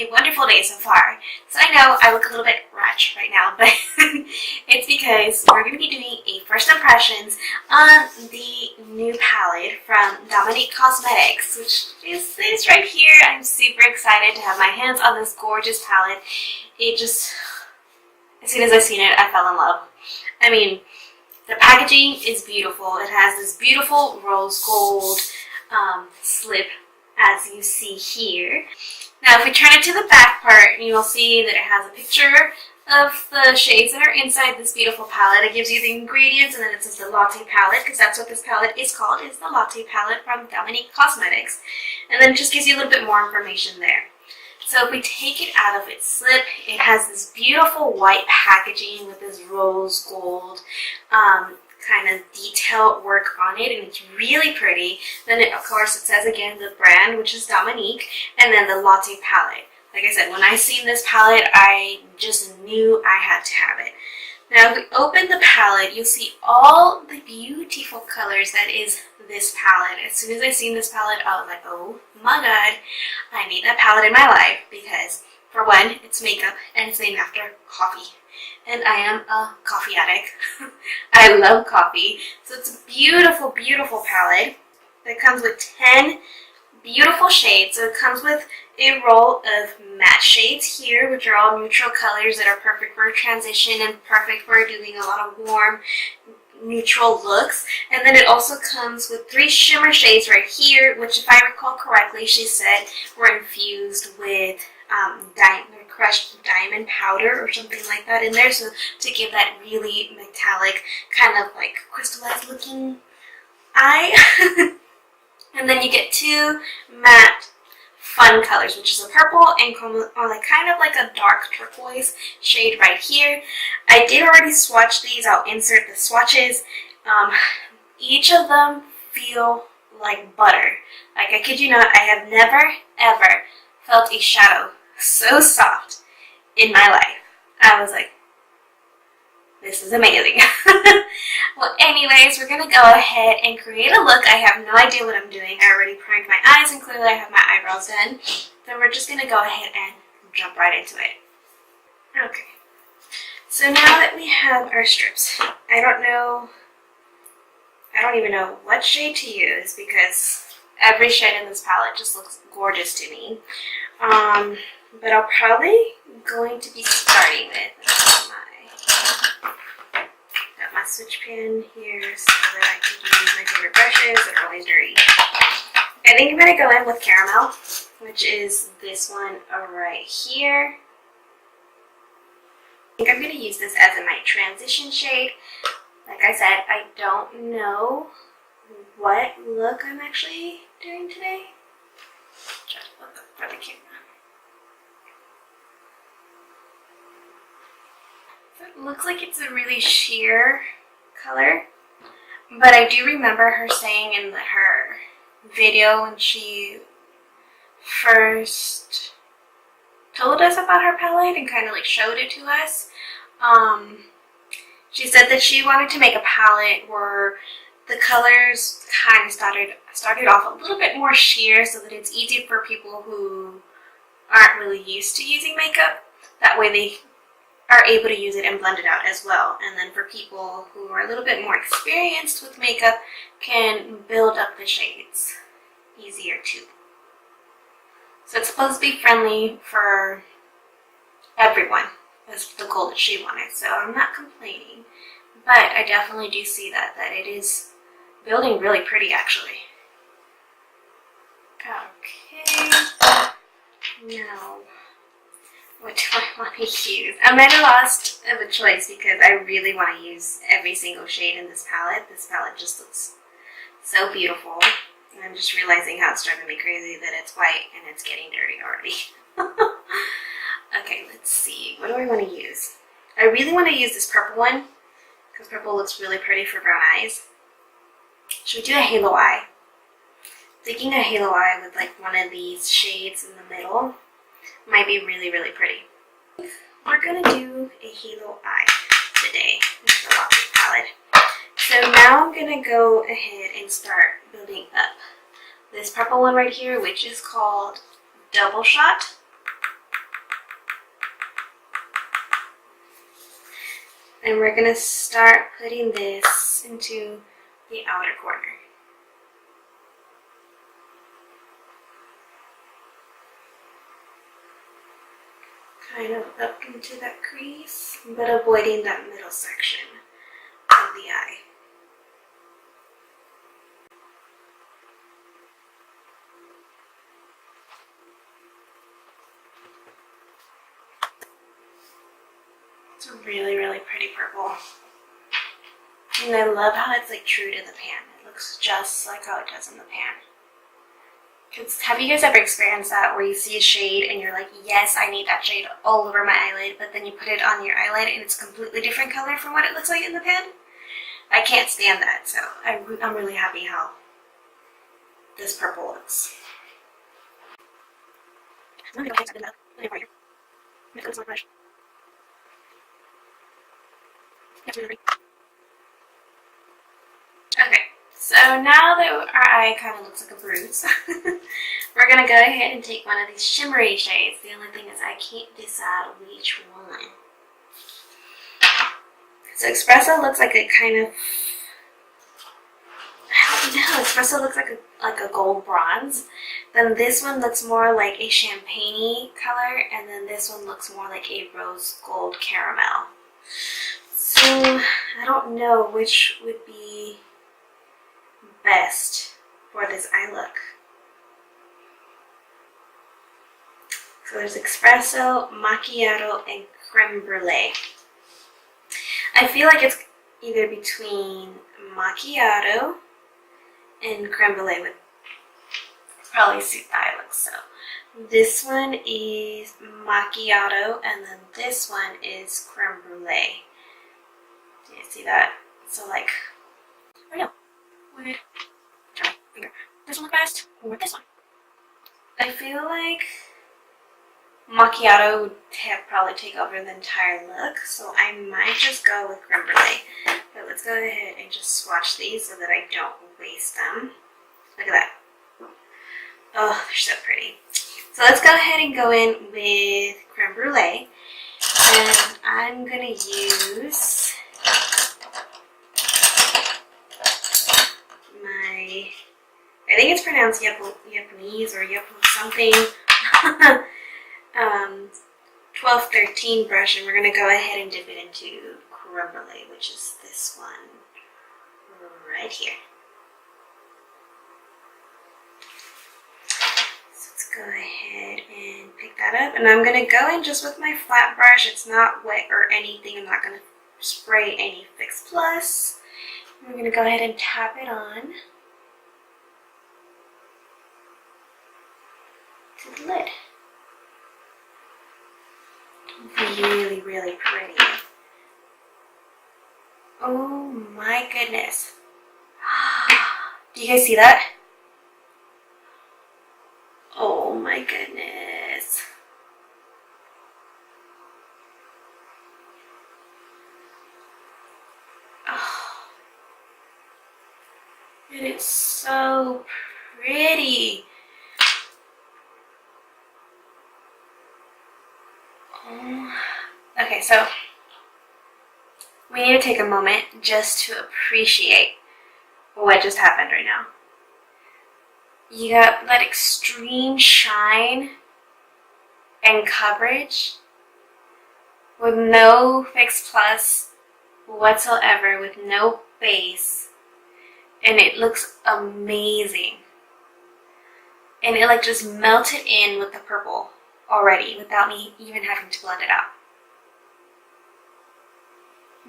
a wonderful day so far. So I know I look a little bit wretched right now, but it's because we're going to be doing a first impressions on the new palette from Dominique Cosmetics, which is this right here. I'm super excited to have my hands on this gorgeous palette. It just, as soon as I seen it, I fell in love. I mean, the packaging is beautiful. It has this beautiful rose gold slip, as you see here. Now if we turn it to the back part, you will see that it has a picture of the shades that are inside this beautiful palette. It gives you the ingredients, and then it says the Latte palette, because that's what this palette is called, is the Latte palette from Dominique Cosmetics. And then it just gives you a little bit more information there. So if we take it out of its slip, it has this beautiful white packaging with this rose gold kind of detailed work on it, and it's really pretty. Then of course it says again the brand, which is Dominique, and then the Latte palette. Like I said, when I seen this palette, I just knew I had to have it. Now if we open the palette, you'll see all the beautiful colors that is this palette. As soon as I seen this palette, I was like, oh my god, I need that palette in my life, because for one, it's makeup and it's named after coffee. And I am a coffee addict. I love coffee. So it's a beautiful, beautiful palette that comes with 10 beautiful shades. So it comes with a roll of matte shades here, which are all neutral colors that are perfect for transition and perfect for doing a lot of warm, neutral looks. And then it also comes with 3 shimmer shades right here, which if I recall correctly, she said were infused with crushed diamond powder or something like that in there, so to give that really metallic kind of like crystallized looking eye. And then you get 2 matte fun colors, which is a purple and kind of like a dark turquoise shade right here. I did already swatch these. I'll insert the swatches. Each of them feel like butter. Like, I kid you not, I have never ever felt a shadow so soft in my life. I was like, this is amazing. Well, anyways, we're going to go ahead and create a look. I have no idea what I'm doing. I already primed my eyes, and clearly I have my eyebrows done. So we're just going to go ahead and jump right into it. Okay. So now that we have our strips, I don't even know what shade to use, because every shade in this palette just looks gorgeous to me. But I'm probably going to be starting with got my switch pin here so that I can use my favorite brushes that are always dirty. I think I'm going to go in with Caramel, which is this one right here. I think I'm going to use this as my transition shade. Like I said, I don't know what look I'm actually doing today. Try to look up for the camera. So it looks like it's a really sheer color, but I do remember her saying in her video when she first told us about her palette and kind of like showed it to us. She said that she wanted to make a palette where the colors kind of started off a little bit more sheer, so that it's easy for people who aren't really used to using makeup. That way they are able to use it and blend it out as well. And then for people who are a little bit more experienced with makeup, can build up the shades easier too. So it's supposed to be friendly for everyone. That's the goal that she wanted. So I'm not complaining, but I definitely do see that it is building really pretty actually. Okay, now what do I want to use? I'm at a loss of a choice because I really want to use every single shade in this palette. This palette just looks so beautiful. And I'm just realizing how it's driving me crazy that it's white and it's getting dirty already. Okay, let's see. What do I want to use? I really want to use this purple one, because purple looks really pretty for brown eyes. Should we do a halo eye? Thinking a halo eye with like one of these shades in the middle might be really, really pretty. We're going to do a halo eye today with the Latte palette. So now I'm going to go ahead and start building up this purple one right here, which is called Double Shot. And we're going to start putting this into the outer corner. Kind of up into that crease, but avoiding that middle section of the eye. It's a really, really pretty purple. And I love how it's like true to the pan. It looks just like how it does in the pan. Because have you guys ever experienced that where you see a shade and you're like, yes, I need that shade all over my eyelid, but then you put it on your eyelid and it's a completely different color from what it looks like in the pan? I can't stand that, so I'm really happy how this purple looks. I'm going to go ahead and set it up. I'm going to brush. Okay, so now that our eye kind of looks like a bruise, we're going to go ahead and take one of these shimmery shades. The only thing is I can't decide which one. So Espresso looks like a kind of, I don't know, Espresso looks like a gold bronze. Then this one looks more like a champagne-y color, and then this one looks more like a rose gold caramel. So I don't know which would be best for this eye look. So there's Espresso, Macchiato, and Creme Brulee. I feel like it's either between Macchiato and Creme Brulee would probably suit the eye look. So this one is Macchiato, and then this one is Creme Brulee. Do you see that? So like, I don't know. Would try finger. This one look best, or this one? I feel like Macchiato would probably take over the entire look, so I might just go with Creme Brulee. But let's go ahead and just swatch these so that I don't waste them. Look at that. Oh, they're so pretty. So let's go ahead and go in with Creme Brulee. And I'm going to use my, I think it's pronounced Japanese or something. 1213 brush, and we're going to go ahead and dip it into Creme Brulee, which is this one right here. So let's go ahead and pick that up, and I'm going to go in just with my flat brush. It's not wet or anything. I'm not going to spray any Fix Plus. We're going to go ahead and tap it on to the lid. Really, really pretty. Oh my goodness. Do you guys see that? Oh my goodness. Oh. And it's so pretty. Okay, so we need to take a moment just to appreciate what just happened right now. You got that extreme shine and coverage with no Fix Plus whatsoever, with no base, and it looks amazing. And it like just melted in with the purple already without me even having to blend it out.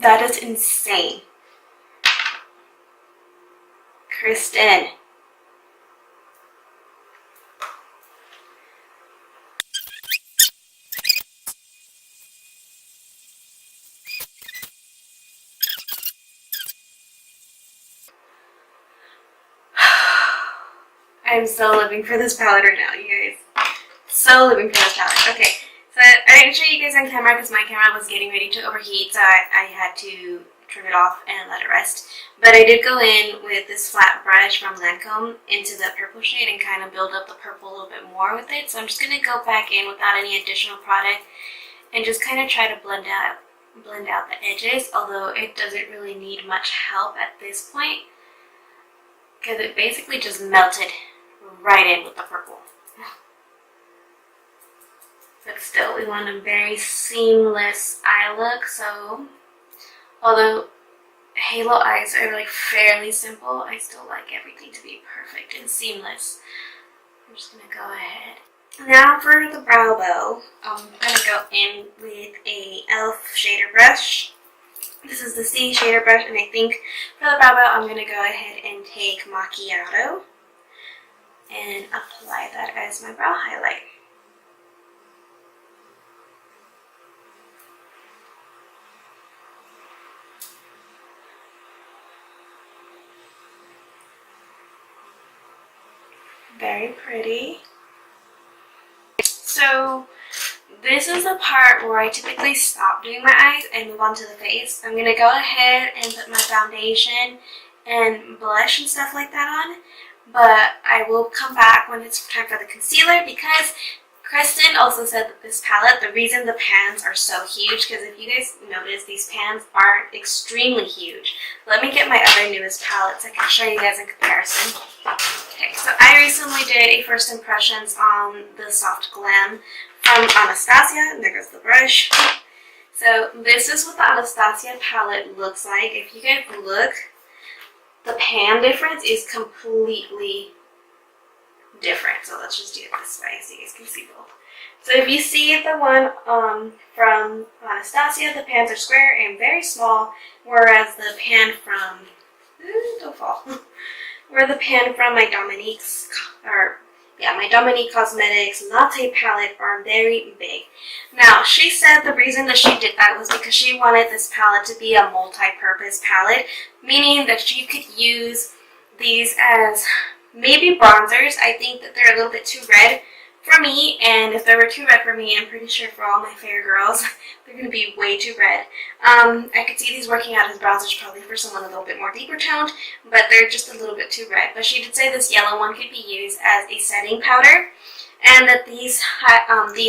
That is insane. Kristen. I'm so living for this palette right now, you guys. So living for this palette. Okay, so I didn't show you guys on camera because my camera was getting ready to overheat, so I had to turn it off and let it rest. But I did go in with this flat brush from Lancome into the purple shade and kind of build up the purple a little bit more with it. So I'm just going to go back in without any additional product and just kind of try to blend blend out the edges, although it doesn't really need much help at this point because it basically just melted right in with the purple. But still, we want a very seamless eye look, so although halo eyes are like fairly simple, I still like everything to be perfect and seamless. I'm just going to go ahead. Now for the brow bow, I'm going to go in with a e.l.f. shader brush. This is the C shader brush, and I think for the brow bow I'm going to go ahead and take Macchiato and apply that as my brow highlight. Very pretty. So this is the part where I typically stop doing my eyes and move on to the face. I'm going to go ahead and put my foundation and blush and stuff like that on, but I will come back when it's time for the concealer, because Kristen also said that this palette, the reason the pans are so huge, because if you guys notice, these pans aren't extremely huge. Let me get my other newest palettes. I can show you guys in comparison. Okay, so I recently did a first impressions on the Soft Glam from Anastasia, and there goes the brush. So this is what the Anastasia palette looks like. If you guys look, the pan difference is completely different. So let's just do it this way so you guys can see both. So if you see the one from Anastasia, the pans are square and very small, whereas the pan from don't fall. Where the pan from my Dominique's, my Dominique Cosmetics Latte palette are very big. Now, she said the reason that she did that was because she wanted this palette to be a multi-purpose palette, meaning that you could use these as maybe bronzers. I think that they're a little bit too red for me, and if they were too red for me, I'm pretty sure for all my fair girls, they're going to be way too red. I could see these working out as bronzers probably for someone a little bit more deeper toned, but they're just a little bit too red. But she did say this yellow one could be used as a setting powder, and that these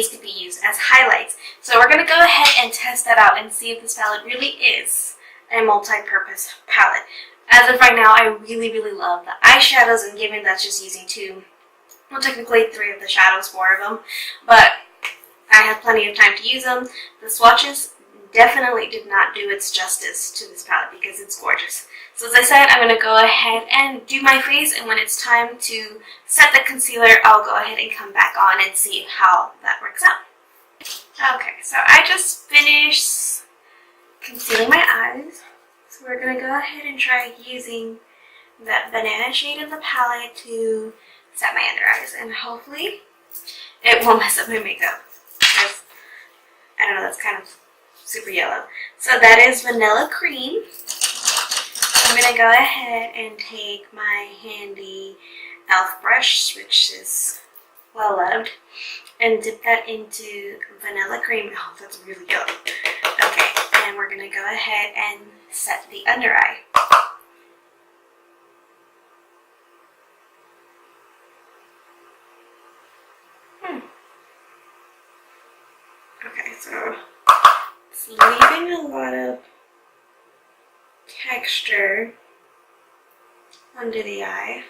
could be used as highlights. So we're going to go ahead and test that out and see if this palette really is a multi-purpose palette. As of right now, I really, really love the eyeshadows, and given that's just using two, well, technically 3 of the shadows, 4 of them, but I have plenty of time to use them. The swatches definitely did not do its justice to this palette because it's gorgeous. So as I said, I'm going to go ahead and do my face, and when it's time to set the concealer, I'll go ahead and come back on and see how that works out. Okay, so I just finished concealing my eyes. So we're going to go ahead and try using that banana shade in the palette to set my under eyes, and hopefully it won't mess up my makeup, because I don't know, that's kind of super yellow. So that is Vanilla Cream. I'm going to go ahead and take my handy e.l.f. brush, which is well loved, and dip that into Vanilla Cream. Oh, that's really yellow. Okay, and we're going to go ahead and set the under eye. Okay, so it's leaving a lot of texture under the eye.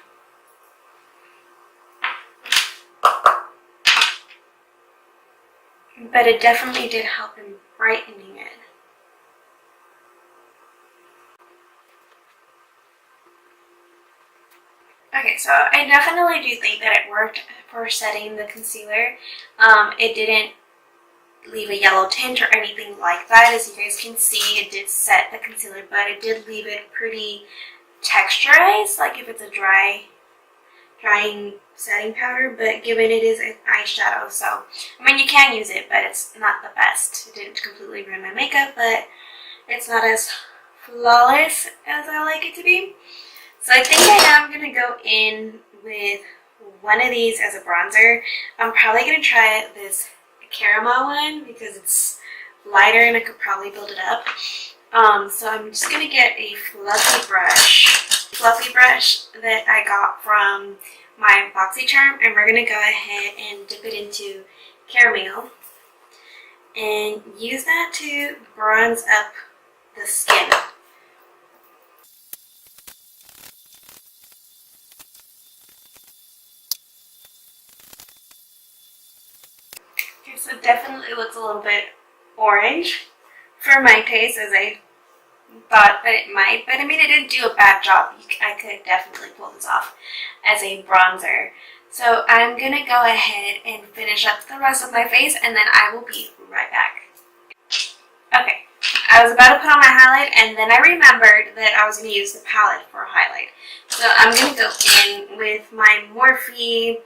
But it definitely did help in brightening it. Okay, so I definitely do think that it worked for setting the concealer. It didn't leave a yellow tint or anything like that. As you guys can see, it did set the concealer, but it did leave it pretty texturized, like if it's a drying setting powder, but given it is an eyeshadow, so I mean, you can use it, but it's not the best. It didn't completely ruin my makeup, but it's not as flawless as I like it to be. So I think I am going to go in with one of these as a bronzer. I'm probably going to try this caramel one because it's lighter and I could probably build it up. So I'm just going to get a fluffy brush that I got from my BoxyCharm, and we're going to go ahead and dip it into caramel and use that to bronze up the skin. Okay, so it definitely looks a little bit orange for my taste, as I thought that it might, but I mean, it didn't do a bad job. I could definitely pull this off as a bronzer. So I'm gonna go ahead and finish up the rest of my face, and then I will be right back. Okay, I was about to put on my highlight, and then I remembered that I was gonna use the palette for a highlight. So I'm gonna go in with my Morphe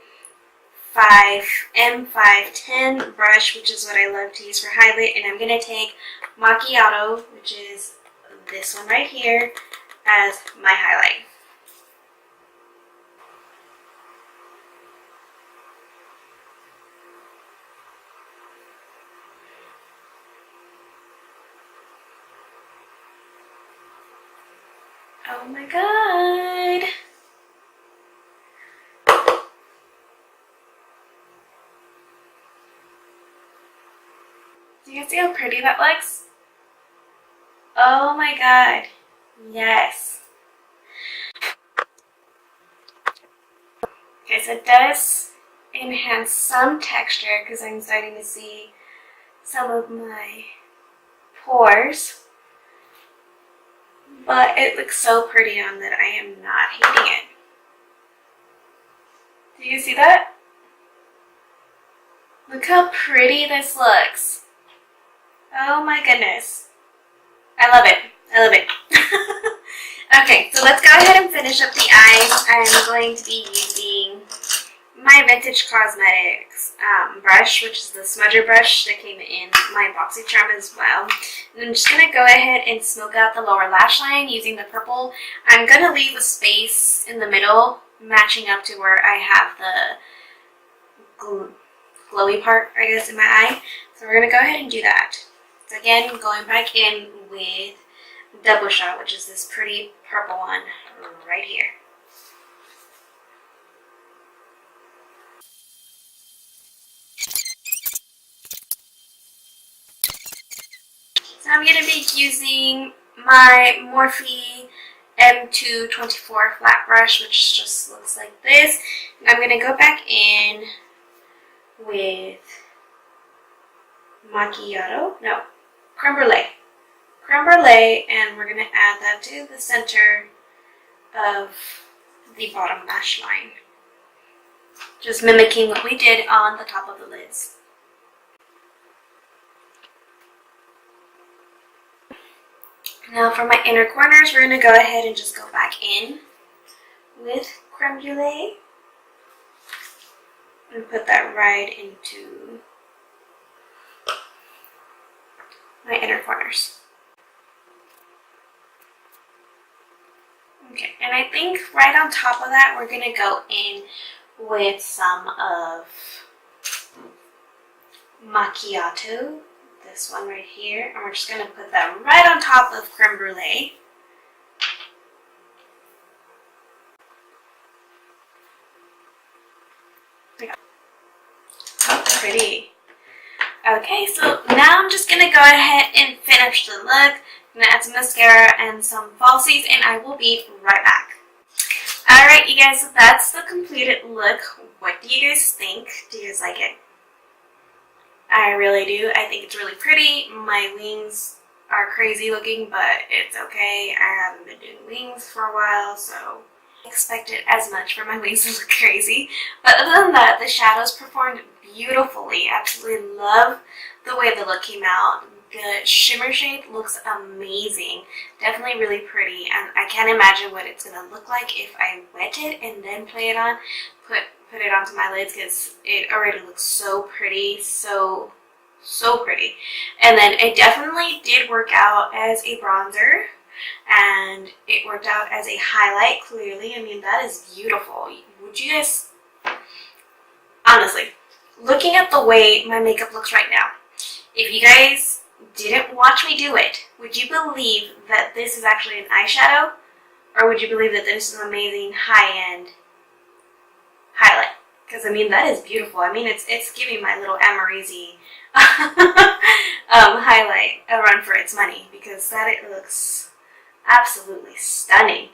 M510 brush, which is what I love to use for highlight, and I'm gonna take Macchiato, which is this one right here, as my highlight. Oh my god! Do you guys see how pretty that looks? Oh my god. Yes. Okay, so it does enhance some texture because I'm starting to see some of my pores. But it looks so pretty on that I am not hating it. Do you see that? Look how pretty this looks. Oh my goodness. I love it. I love it. Okay, so let's go ahead and finish up the eyes. I'm going to be using my Vintage Cosmetics brush, which is the smudger brush that came in my BoxyCharm as well. And I'm just going to go ahead and smoke out the lower lash line using the purple. I'm going to leave a space in the middle, matching up to where I have the glowy part, I guess, in my eye. So we're going to go ahead and do that. So again, going back in with Double Shot, which is this pretty purple one right here. So I'm going to be using my Morphe M224 flat brush, which just looks like this. And I'm going to go back in with creme brulee. Creme brulee, and we're going to add that to the center of the bottom lash line. Just mimicking what we did on the top of the lids. Now for my inner corners, we're going to go ahead and just go back in with creme brulee and put that right into my inner corners. Okay, and I think right on top of that, we're going to go in with some of Macchiato, this one right here, and we're just going to put that right on top of creme brulee. How pretty. Okay, so now I'm just going to go ahead and finish the look. I'm going to add some mascara and some falsies, and I will be right back. Alright, you guys, so that's the completed look. What do you guys think? Do you guys like it? I really do. I think it's really pretty. My wings are crazy looking, but it's okay. I haven't been doing wings for a while, so I expected as much for my wings to look crazy. But other than that, the shadows performed beautifully. Absolutely love the way the look came out. The shimmer shade looks amazing. Definitely really pretty, and I can't imagine what it's going to look like if I wet it and then play it on. Put it onto my lids, because it already looks so pretty, so pretty. And then it definitely did work out as a bronzer, and it worked out as a highlight, clearly. I mean, that is beautiful. Would you guys, honestly, looking at the way my makeup looks right now, if you guys didn't watch me do it, would you believe that this is actually an eyeshadow? Or would you believe that this is an amazing high-end highlight? Because I mean, that is beautiful. I mean, it's giving my little Amorisi highlight a run for its money, because it looks absolutely stunning.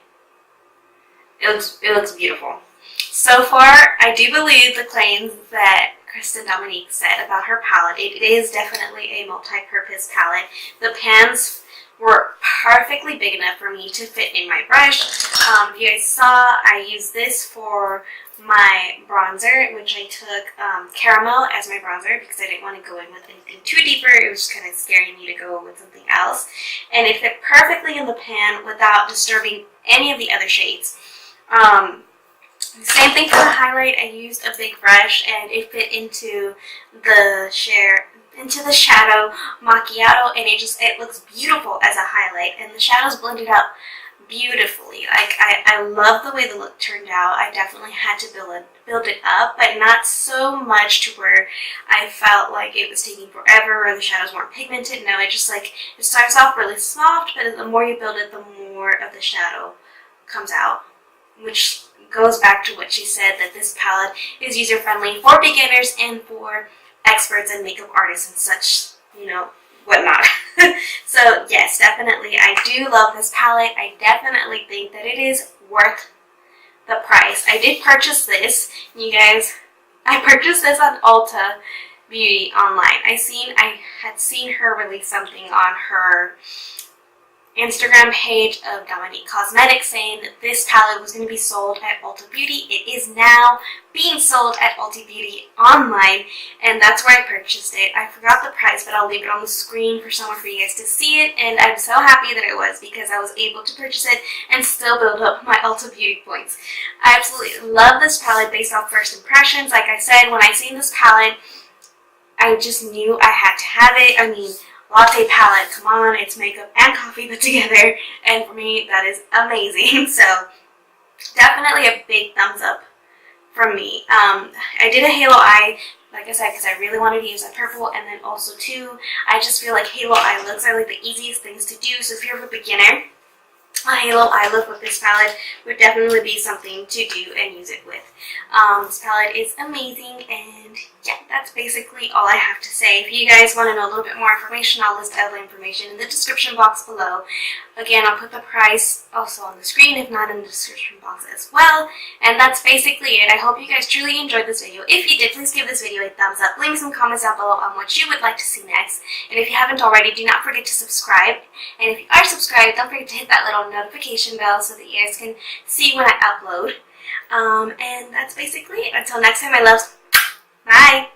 It looks beautiful. So far, I do believe the claims that Kristen Dominique said about her palette. It is definitely a multi-purpose palette. The pans were perfectly big enough for me to fit in my brush. If you guys saw, I used this for my bronzer, which I took caramel as my bronzer because I didn't want to go in with anything too deeper. It was just kind of scaring me to go with something else. And it fit perfectly in the pan without disturbing any of the other shades. Same thing for the highlight. I used a big brush and it fit into the shadow macchiato, and it looks beautiful as a highlight, and the shadows blended out beautifully. Like, I love the way the look turned out. I definitely had to build it up, but not so much to where I felt like it was taking forever or the shadows weren't pigmented. No, it starts off really soft, but the more you build it, the more of the shadow comes out, which goes back to what she said, that this palette is user-friendly for beginners and for experts and makeup artists and such, whatnot. So yes, definitely, I do love this palette. I definitely think that it is worth the price. I did purchase this, you guys. I purchased this on NancyG.Online. I had seen her release something on her Instagram page of Dominique Cosmetics saying that this palette was going to be sold at Ulta Beauty. It is now being sold at Ulta Beauty online, and that's where I purchased it. I forgot the price, but I'll leave it on the screen for somewhere for you guys to see it, and I'm so happy that it was, because I was able to purchase it and still build up my Ulta Beauty points. I absolutely love this palette based off first impressions. Like I said, when I seen this palette, I just knew I had to have it. I mean, Latte palette, come on, it's makeup and coffee put together, and for me, that is amazing. So, definitely a big thumbs up from me. I did a halo eye, like I said, because I really wanted to use that purple, and then also too, I just feel like halo eye looks are like the easiest things to do. So if you're a beginner, a halo eye look with this palette would definitely be something to do and use it with. This palette is amazing, and yeah, that's basically all I have to say. If you guys want to know a little bit more information, I'll list all the information in the description box below. Again, I'll put the price also on the screen, if not in the description box as well. And that's basically it. I hope you guys truly enjoyed this video. If you did, please give this video a thumbs up. Leave me some comments down below on what you would like to see next. And if you haven't already, do not forget to subscribe. And if you are subscribed, don't forget to hit that little notification bell so that you guys can see when I upload. And that's basically it. Until next time, my loves. Bye!